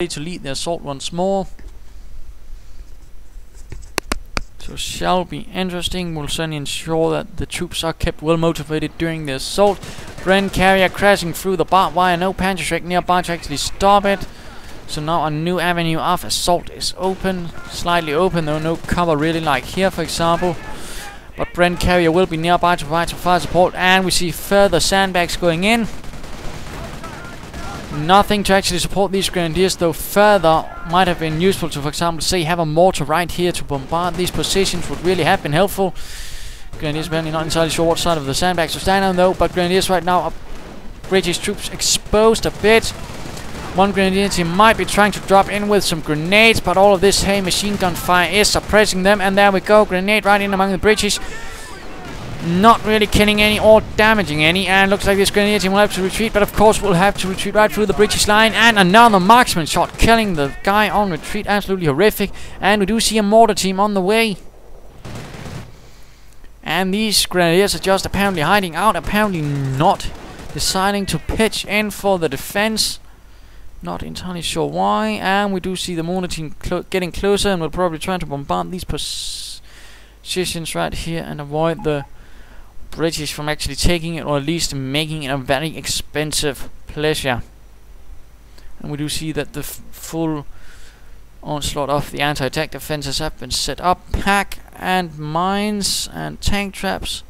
to lead the assault once more. So shall be interesting. We'll certainly ensure that the troops are kept well motivated during the assault. Bren carrier crashing through the barbed wire. No Panzerschreck nearby to actually stop it. So now a new avenue of assault is open. Slightly open though, no cover really like here for example. But Bren carrier will be nearby to provide some fire support. And we see further sandbags going in. Nothing to actually support these Grenadiers, though further might have been useful to, for example, say have a mortar right here to bombard these positions would really have been helpful. Grenadiers apparently not entirely sure what side of the sandbags to stand on though, but Grenadiers right now are British troops exposed a bit. One Grenadier team might be trying to drop in with some grenades, but all of this heavy machine gun fire is suppressing them, and there we go, grenade right in among the British. Not really killing any or damaging any, and looks like this Grenadier team will have to retreat, but of course we'll have to retreat right through the British line, and another marksman shot killing the guy on retreat. Absolutely horrific. And we do see a mortar team on the way, and these Grenadiers are just apparently hiding out, apparently not deciding to pitch in for the defense. Not entirely sure why. And we do see the mortar team getting closer, and we'll probably try to bombard these positions right here and avoid the British from actually taking it, or at least making it a very expensive pleasure. And we do see that the full onslaught of the anti-attack defenses have been set up. Pack and mines and tank traps.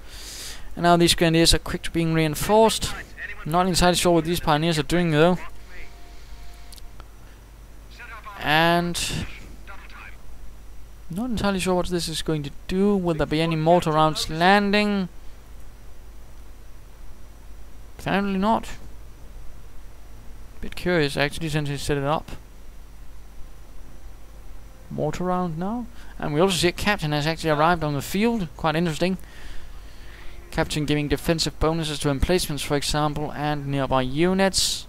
And now these Grenadiers are quick to being reinforced. Not entirely sure what these pioneers are doing though. And not entirely sure what this is going to do. Will there be any mortar rounds landing? Apparently not. Bit curious actually since he set it up. Mortar round now. And we also see a captain has actually arrived on the field. Quite interesting. Captain giving defensive bonuses to emplacements for example, and nearby units.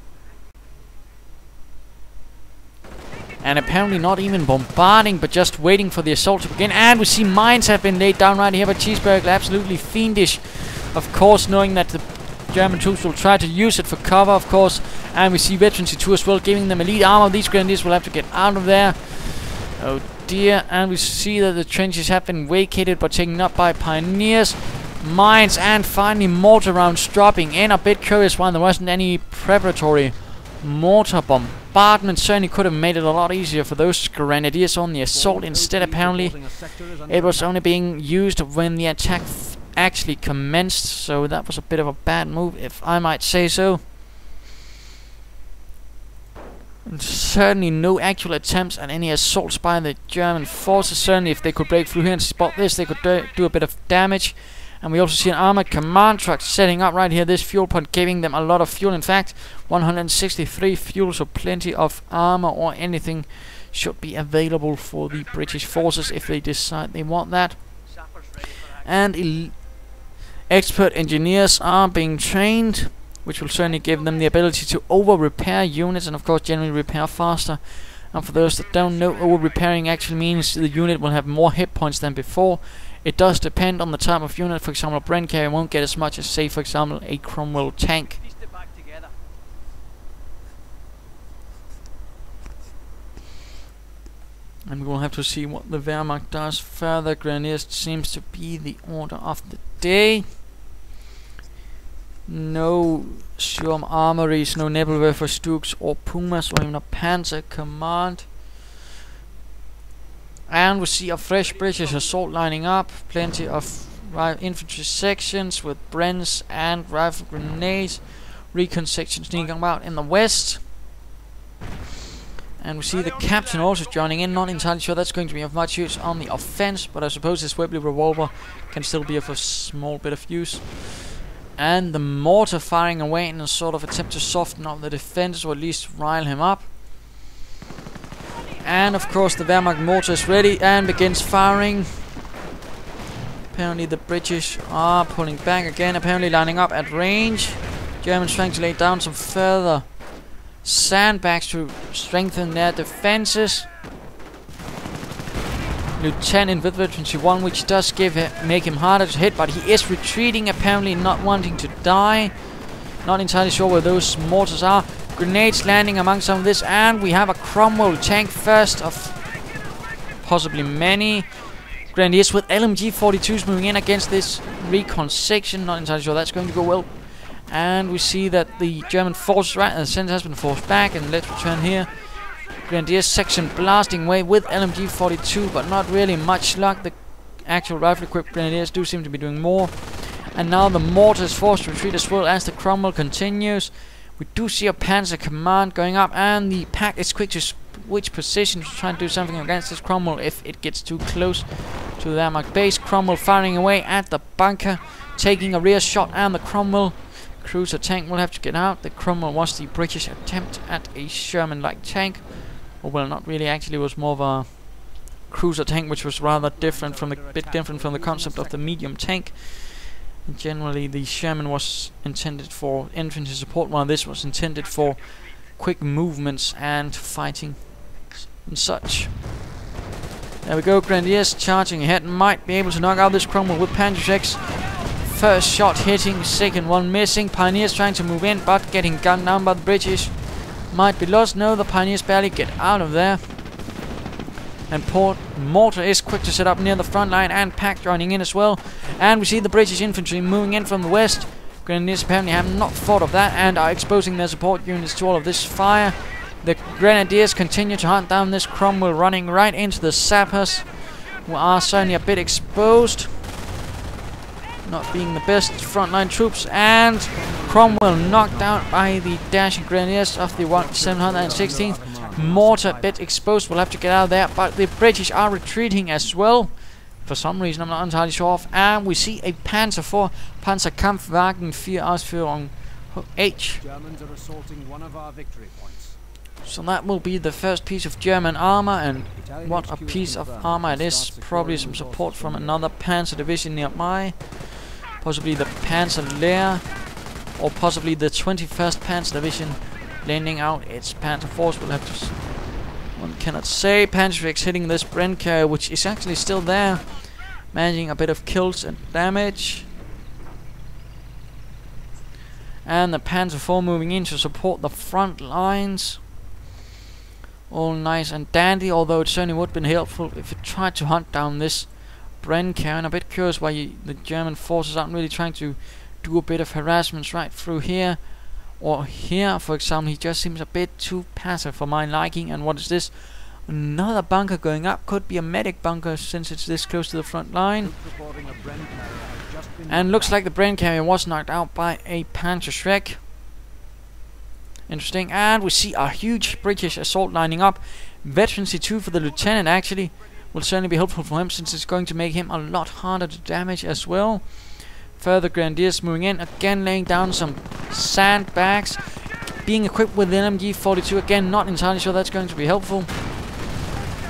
And apparently not even bombarding, but just waiting for the assault to begin. And we see mines have been laid down right here by Cheezburglar. Absolutely fiendish. Of course, knowing that the German troops will try to use it for cover, of course. And we see Veterancy 2 as well, giving them elite armor. These Grenadiers will have to get out of there. Oh dear. And we see that the trenches have been vacated but taken up by pioneers. Mines and finally mortar rounds dropping in. A bit curious why there wasn't any preparatory mortar bombardment. Certainly could have made it a lot easier for those Grenadiers on the assault. Instead, apparently, it was only being used when the attack actually commenced. So that was a bit of a bad move, if I might say so. And certainly no actual attempts at any assaults by the German forces. Certainly, if they could break through here and spot this, they could do a bit of damage. And we also see an armored command truck setting up right here, this fuel point, giving them a lot of fuel. In fact, 163 fuel, so plenty of armor or anything should be available for the British forces if they decide they want that. And expert engineers are being trained, which will certainly give them the ability to over-repair units and of course generally repair faster. And for those that don't know, over-repairing actually means the unit will have more hit points than before. It does depend on the type of unit. For example, a Bren carrier won't get as much as, say, for example, a Commonwealth tank. And we will have to see what the Wehrmacht does further. Grenadiers seems to be the order of the day. No Sturm armories, no Nebelwerfer Stooks or Pumas, or even a Panzer command. And we see a fresh British assault lining up. Plenty of infantry sections with Brens and rifle grenades. Recon sections sneaking about in the west. And we see the captain also joining in. Not entirely sure that's going to be of much use on the offense, but I suppose this Webley revolver can still be of a small bit of use. And the mortar firing away in a sort of attempt to soften up the defense, or at least rile him up. And of course the Wehrmacht mortar is ready and begins firing. Apparently the British are pulling back again, apparently lining up at range. Germans trying to lay down some further sandbags to strengthen their defenses. Lieutenant with Veterancy 1, which does make him harder to hit, but he is retreating, apparently not wanting to die. Not entirely sure where those mortars are. Grenades landing among some of this, and we have a Cromwell tank, first of possibly many. Grenadiers with LMG 42s moving in against this recon section. Not entirely sure that's going to go well. And we see that the German forces right at the center has been forced back, and let's return here. Grenadier section blasting away with LMG 42, but not really much luck. The actual rifle-equipped Grenadiers do seem to be doing more. And now the mortar is forced to retreat as well as the Cromwell continues. We do see a Panzer command going up, and the pack is quick to switch position to try and do something against this Cromwell if it gets too close to the Wehrmacht base. Cromwell firing away at the bunker, taking a rear shot, and the Cromwell cruiser tank will have to get out. The Cromwell was the British attempt at a Sherman-like tank. Or well, not really, actually it was more of a cruiser tank, which was rather different from the concept of the medium tank. And generally the Sherman was intended for infantry support, while this was intended for quick movements and fighting and such. There we go, Grenadiers charging ahead, might be able to knock out this Cromwell with Panzerschrecks. First shot hitting, second one missing. Pioneers trying to move in, but getting gunned down by the British. Might be lost. No, the Pioneers barely get out of there. And mortar is quick to set up near the front line, and pack joining in as well. And we see the British infantry moving in from the west. Grenadiers apparently have not thought of that and are exposing their support units to all of this fire. The Grenadiers continue to hunt down this Cromwell, running right into the sappers, who are certainly a bit exposed, not being the best frontline troops. And Cromwell knocked out by the dashing Grenadiers of the 716th. Mortar a bit exposed, we'll have to get out of there, but the British are retreating as well. For some reason I'm not entirely sure of. And we see a Panzer IV, Panzerkampfwagen 4 Ausführung H. Germans are assaulting one of our victory points. So that will be the first piece of German armor, and what a piece of armor it is. Probably some support from another Panzer division nearby. Possibly the Panzer Lehr, or possibly the 21st Panzer Division lending out its Panzer force. We'll have to one cannot say. Panzerschrecks hitting this Bren carrier, which is actually still there, managing a bit of kills and damage. And the Panzer IV moving in to support the front lines. All nice and dandy, although it certainly would have been helpful if it tried to hunt down this Bren carrier. And I'm a bit curious why the German forces aren't really trying to do a bit of harassment right through here. Or here, for example. He just seems a bit too passive for my liking. And what is this? Another bunker going up. Could be a medic bunker since it's this close to the front line. And looks like the Bren carrier was knocked out by a Panzerschreck. Interesting. And we see a huge British assault lining up. Veterancy 2 for the lieutenant, actually. Will certainly be helpful for him, since it's going to make him a lot harder to damage as well. Further Grenadiers moving in, again laying down some sandbags. Being equipped with the LMG 42, again not entirely sure that's going to be helpful.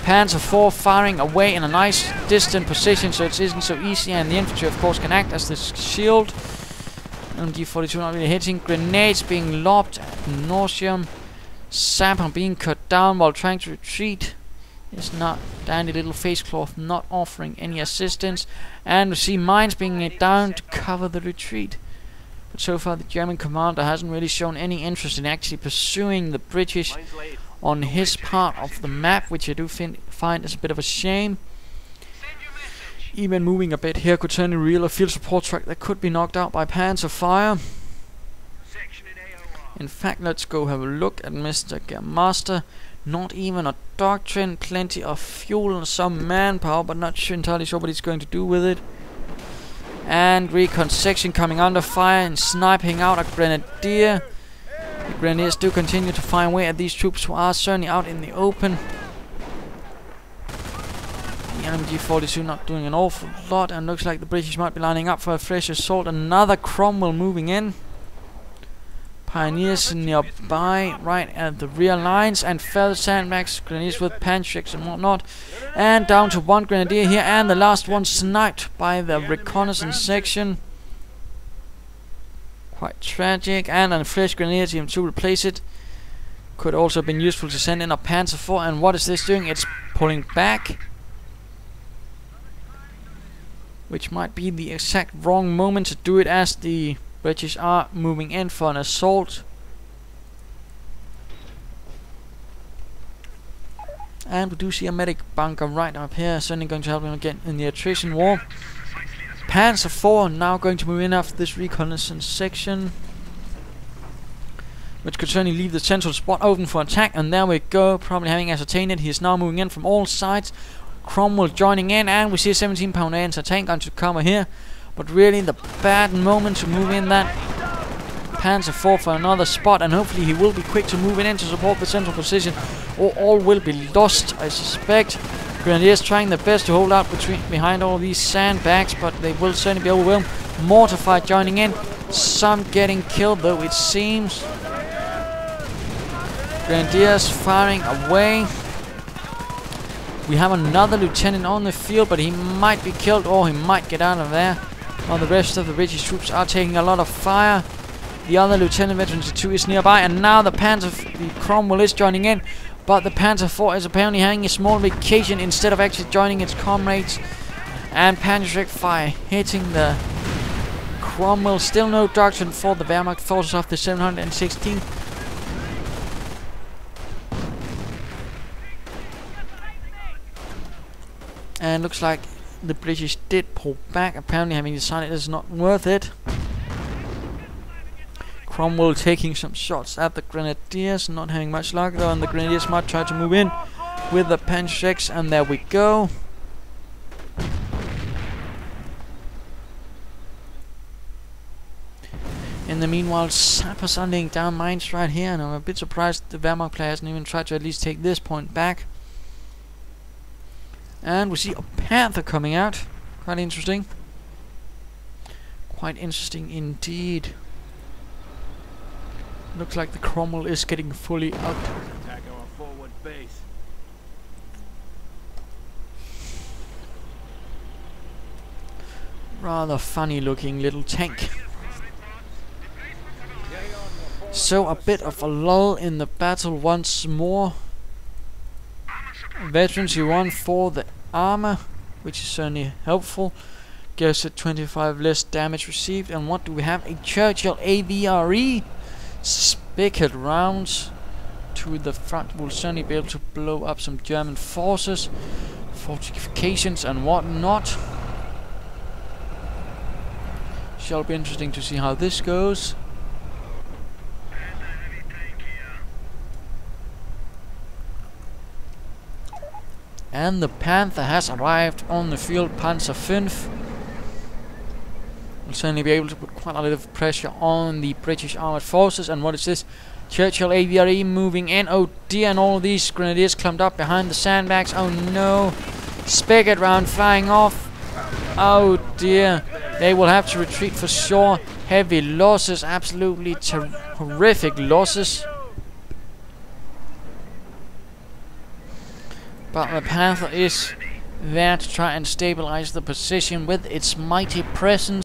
Panzer IV firing away in a nice distant position, so it isn't so easy, and the infantry of course can act as this shield. LMG 42 not really hitting. Grenades being lobbed at nauseam. Sapper being cut down while trying to retreat. It's not dandy little face cloth not offering any assistance. And we see mines being laid down to cover the retreat. But so far the German commander hasn't really shown any interest in actually pursuing the British on his part of the map, which I do find is a bit of a shame. Even moving a bit here could turn a real field support truck that could be knocked out by Panzer fire. In fact, let's go have a look at Mr. Germaster. Not even a doctrine, plenty of fuel and some manpower, but not entirely sure what he's going to do with it. And recon section coming under fire and sniping out a Grenadier. The Grenadiers do continue to fire away at these troops who are certainly out in the open. The LMG 42 not doing an awful lot, and looks like the British might be lining up for a fresh assault. Another Cromwell moving in. Pioneers nearby, right at the rear lines, and further sandbags, Grenadiers with Panzerschrecks and whatnot. And down to one Grenadier here, and the last one sniped by the reconnaissance section. Quite tragic. And a fresh Grenadier team to replace it. Could also have been useful to send in a Panzer IV. And what is this doing? It's pulling back, which might be the exact wrong moment to do it, as the British are moving in for an assault. And we do see a medic bunker right up here, certainly going to help him again in the attrition war. Panzer IV now going to move in after this reconnaissance section, which could certainly leave the central spot open for attack. And there we go, probably having ascertained it. He is now moving in from all sides. Cromwell joining in, and we see a 17-pounder anti-tank going to cover here. But really the bad moment to move in that Panzer IV for another spot, and hopefully he will be quick to move it in to support the central position, or all will be lost, I suspect. Grenadiers trying their best to hold out behind all these sandbags, but they will certainly be overwhelmed. Mortified joining in, some getting killed though it seems. Grenadiers firing away. We have another lieutenant on the field, but he might be killed or he might get out of there, while the rest of the British troops are taking a lot of fire. The other Lieutenant Veteran 2 is nearby, and now the Cromwell is joining in, but the Panzer IV is apparently having a small vacation instead of actually joining its comrades. And Panzerschreck fire hitting the Cromwell. Still no doctrine for the Wehrmacht forces of the 716th. And looks like the British did pull back, apparently having decided it's not worth it. Cromwell taking some shots at the Grenadiers, not having much luck though, and the Grenadiers might try to move in with the Panzerschrecks, and there we go. In the meanwhile, sappers are laying down mines right here, and I'm a bit surprised the Wehrmacht player hasn't even tried to at least take this point back. And we see a Panther coming out. Quite interesting. Quite interesting indeed. Looks like the Cromwell is getting fully out. Attack our forward base. Rather funny looking little tank. So a bit of a lull in the battle once more. Veterans U1 for the armor, which is certainly helpful. Gives it 25 less damage received. And what do we have? A Churchill AVRE. Spigot rounds to the front will certainly be able to blow up some German forces, fortifications and whatnot. Shall be interesting to see how this goes. And the Panther has arrived on the field. Panzer V will certainly be able to put quite a lot of pressure on the British armored forces. And what is this? Churchill AVRE moving in. Oh dear, and all of these Grenadiers clumped up behind the sandbags. Oh no. Spigot round flying off. Oh dear. They will have to retreat for sure. Heavy losses, absolutely horrific losses. But the Panther is there to try and stabilize the position with its mighty presence.